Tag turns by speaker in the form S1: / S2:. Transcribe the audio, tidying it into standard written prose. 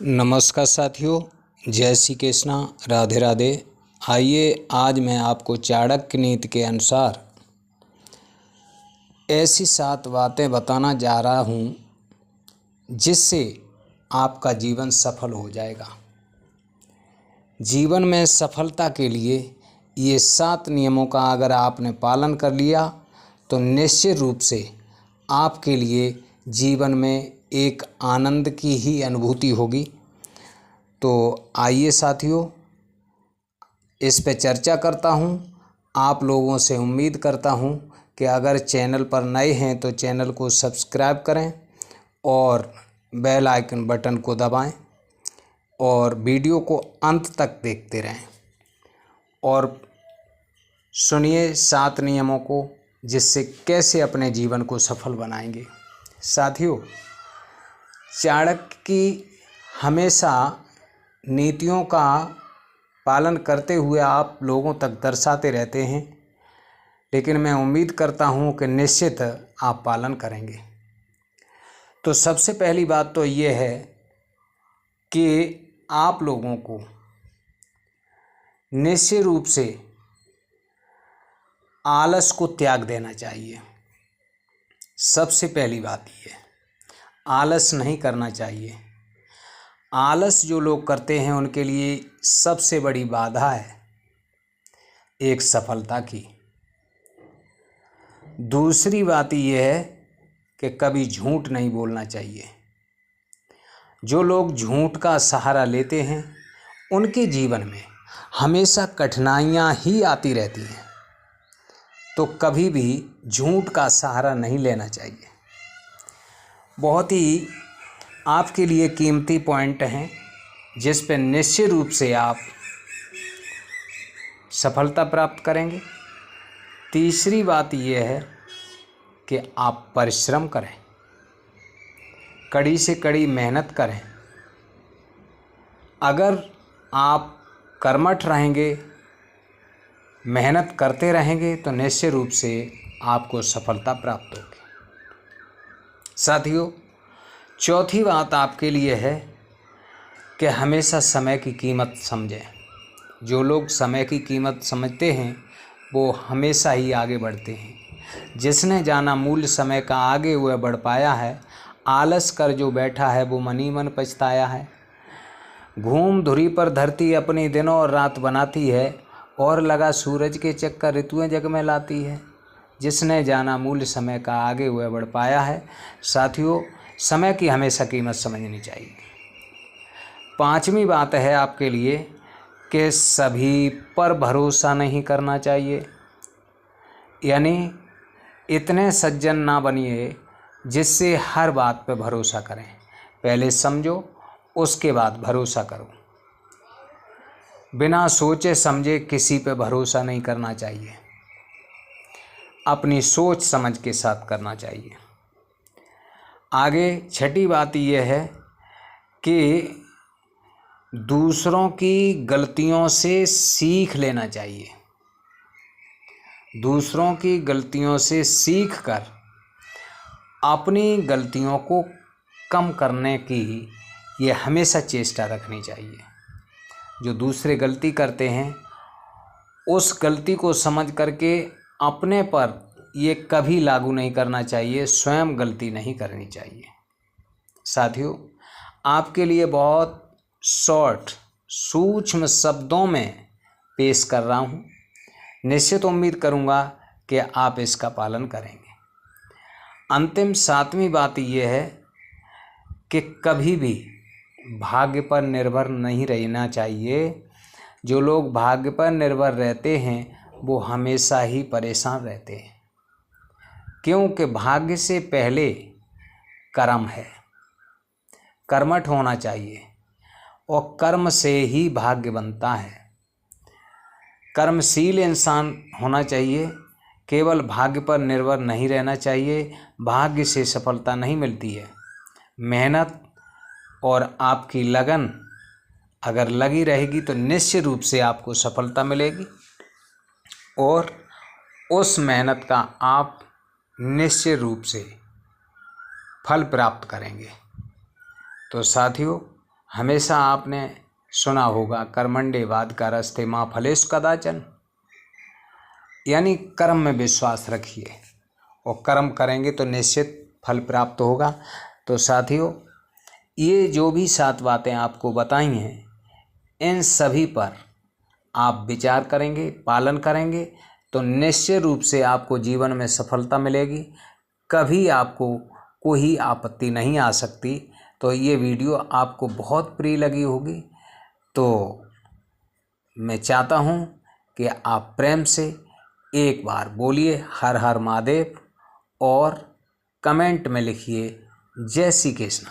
S1: नमस्कार साथियों, जय श्री कृष्णा, राधे राधे। आइए आज मैं आपको चाणक्य नीति के अनुसार ऐसी 7 बातें बताना जा रहा हूँ जिससे आपका जीवन सफल हो जाएगा। जीवन में सफलता के लिए ये 7 नियमों का अगर आपने पालन कर लिया तो निश्चित रूप से आपके लिए जीवन में एक आनंद की ही अनुभूति होगी। तो आइए साथियों, इस पे चर्चा करता हूँ। आप लोगों से उम्मीद करता हूँ कि अगर चैनल पर नए हैं तो चैनल को सब्सक्राइब करें और बेल आइकन बटन को दबाएं और वीडियो को अंत तक देखते रहें और सुनिए 7 नियमों को, जिससे कैसे अपने जीवन को सफल बनाएंगे। साथियों, चाणक्य की हमेशा नीतियों का पालन करते हुए आप लोगों तक दर्शाते रहते हैं, लेकिन मैं उम्मीद करता हूं कि निश्चित आप पालन करेंगे। तो सबसे पहली बात तो ये है कि आप लोगों को निश्चित रूप से आलस को त्याग देना चाहिए। सबसे पहली बात ये, आलस नहीं करना चाहिए। आलस जो लोग करते हैं उनके लिए सबसे बड़ी बाधा है एक सफलता की। दूसरी बात यह है कि कभी झूठ नहीं बोलना चाहिए। जो लोग झूठ का सहारा लेते हैं उनके जीवन में हमेशा कठिनाइयाँ ही आती रहती हैं, तो कभी भी झूठ का सहारा नहीं लेना चाहिए। बहुत ही आपके लिए कीमती पॉइंट हैं जिस पर निश्चित रूप से आप सफलता प्राप्त करेंगे। तीसरी बात यह है कि आप परिश्रम करें, कड़ी से कड़ी मेहनत करें। अगर आप कर्मठ रहेंगे, मेहनत करते रहेंगे तो निश्चित रूप से आपको सफलता प्राप्त होगी। साथियों, चौथी बात आपके लिए है कि हमेशा समय की कीमत समझें। जो लोग समय की कीमत समझते हैं वो हमेशा ही आगे बढ़ते हैं। जिसने जाना मूल्य समय का आगे हुए बढ़ पाया है। आलस कर जो बैठा है वो मन ही मन पछताया है। घूम धुरी पर धरती अपनी दिनों और रात बनाती है, और लगा सूरज के चक्कर ऋतुएं जग में लाती है। जिसने जाना मूल्य समय का आगे हुए बढ़ पाया है। साथियों, समय की हमेशा कीमत समझनी चाहिए। 5वीं बात है आपके लिए कि सभी पर भरोसा नहीं करना चाहिए। यानी इतने सज्जन ना बनिए जिससे हर बात पे भरोसा करें। पहले समझो, उसके बाद भरोसा करो। बिना सोचे समझे किसी पे भरोसा नहीं करना चाहिए। अपनी सोच समझ के साथ करना चाहिए। आगे 6ठी बात यह है कि दूसरों की गलतियों से सीख लेना चाहिए। दूसरों की गलतियों से सीख कर अपनी गलतियों को कम करने की ये हमेशा चेष्टा रखनी चाहिए। जो दूसरे गलती करते हैं उस गलती को समझ करके अपने पर ये कभी लागू नहीं करना चाहिए। स्वयं गलती नहीं करनी चाहिए। साथियों, आपके लिए बहुत शॉर्ट सूक्ष्म शब्दों में पेश कर रहा हूँ। निश्चित उम्मीद करूँगा कि आप इसका पालन करेंगे। अंतिम 7वीं बात यह है कि कभी भी भाग्य पर निर्भर नहीं रहना चाहिए। जो लोग भाग्य पर निर्भर रहते हैं वो हमेशा ही परेशान रहते हैं, क्योंकि भाग्य से पहले कर्म है। कर्मठ होना चाहिए और कर्म से ही भाग्य बनता है। कर्मशील इंसान होना चाहिए। केवल भाग्य पर निर्भर नहीं रहना चाहिए। भाग्य से सफलता नहीं मिलती है। मेहनत और आपकी लगन अगर लगी रहेगी तो निश्चित रूप से आपको सफलता मिलेगी और उस मेहनत का आप निश्चित रूप से फल प्राप्त करेंगे। तो साथियों, हमेशा आपने सुना होगा कर्मण्येवाद कारस्ते मा फलेषु कदाचन, यानी कर्म में विश्वास रखिए और कर्म करेंगे तो निश्चित फल प्राप्त होगा। तो साथियों, ये जो भी 7 बातें आपको बताई हैं, इन सभी पर आप विचार करेंगे, पालन करेंगे तो निश्चित रूप से आपको जीवन में सफलता मिलेगी। कभी आपको कोई आपत्ति नहीं आ सकती। तो ये वीडियो आपको बहुत प्रिय लगी होगी। तो मैं चाहता हूँ कि आप प्रेम से एक बार बोलिए हर हर महादेव और कमेंट में लिखिए जय श्री कृष्ण।